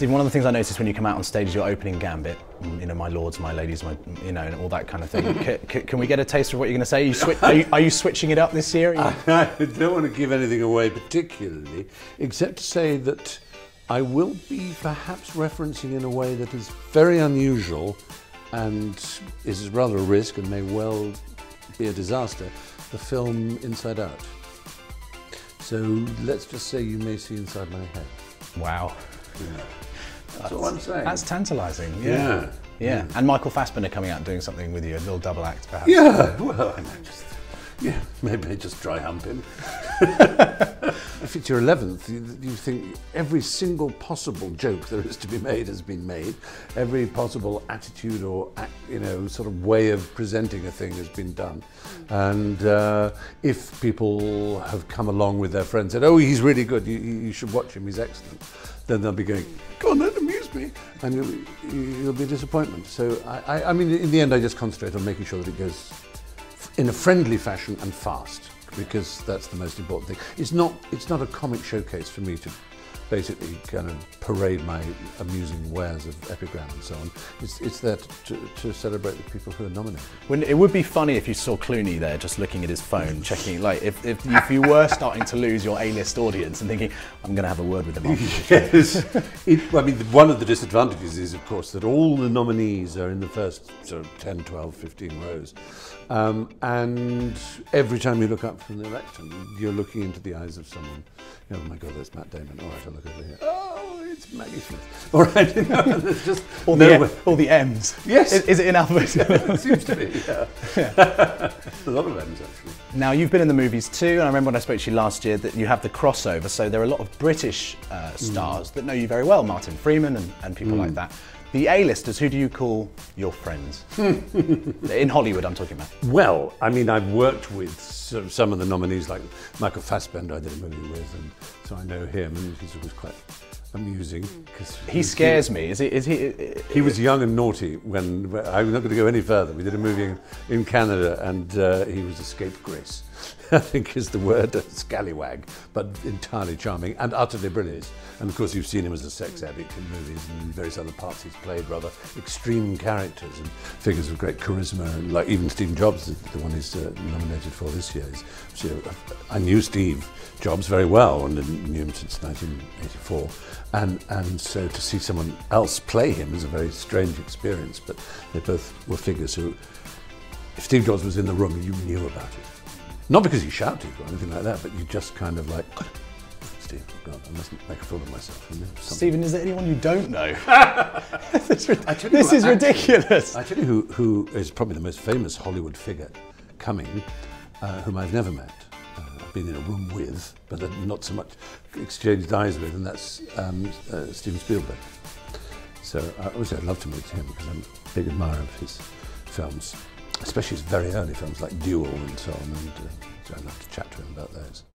Stephen, one of the things I noticed when you come out on stage is your opening gambit. You know, my lords, my ladies, my, you know, and all that kind of thing. Can we get a taste of what you're going to say? Are you switching it up this year? I don't want to give anything away particularly, except to say that I will be perhaps referencing in a way that is very unusual and is rather a risk and may well be a disaster, the film Inside Out. So let's just say you may see inside my head. Wow. Yeah. That's all I'm saying. That's tantalising. Yeah. Yeah. And Michael Fassbender coming out and doing something with you, a little double act perhaps. Yeah, well, I might just, maybe just dry hump him. If it's your 11th, you think every single possible joke there is to be made has been made. Every possible attitude or, you know, sort of way of presenting a thing has been done. And if people have come along with their friends and said, oh, he's really good, you should watch him, he's excellent, then they'll be going, go on, don't amuse me, and you'll be a disappointment. So, I mean, in the end, I just concentrate on making sure that it goes in a friendly fashion and fast, because that's the most important thing. It's not a comic showcase for me to basically kind of parade my amusing wares of epigram and so on. It's there to celebrate the people who are nominated. It would be funny if you saw Clooney there just looking at his phone, checking, like if you were starting to lose your A-list audience and thinking, I'm going to have a word with them after. Yes. I mean, one of the disadvantages is, of course, that all the nominees are in the first sort of 10, 12, 15 rows. And every time you look up from the lectern, you're looking into the eyes of someone. You know, oh my God, there's Matt Damon. All right, I'll look over here. Oh, it's Maggie Smith. All right, you know, there's just all the M's. Yes. Is it in alphabet? It seems to be, yeah. A lot of M's, actually. Now, you've been in the movies too, and I remember when I spoke to you last year that you have the crossover, so there are a lot of British stars that know you very well, Martin Freeman and people like that. The A-listers, who do you call your friends? In Hollywood, I'm talking about. Well, I mean, I've worked with sort of some of the nominees, like Michael Fassbender I did a movie with, and so I know him, and he's always quite amusing. He scares me. Is he? He was young and naughty when, I'm not going to go any further. We did a movie in Canada, and he was a scapegrace, I think is the word, a scallywag, but entirely charming and utterly brilliant. And of course, you've seen him as a sex addict in movies and in various other parts. He's played rather extreme characters and figures of great charisma, and like even Steve Jobs, the one he's nominated for this year. I knew Steve Jobs very well and knew him since 1984. And so to see someone else play him is a very strange experience, but they both were figures who, if Steve Jobs was in the room, you knew about it. Not because he shouted or anything like that, but you just kind of like, Steve, God, I mustn't make a fool of myself. Stephen, is there anyone you don't know? This is ridiculous. I tell you who is probably the most famous Hollywood figure coming, whom I've never met. I've been in a room with, but not so much exchanged eyes with, and that's Steven Spielberg. So obviously I'd love to meet him because I'm a big admirer of his films, especially his very early films like Duel and so on, and so I'd love to chat to him about those.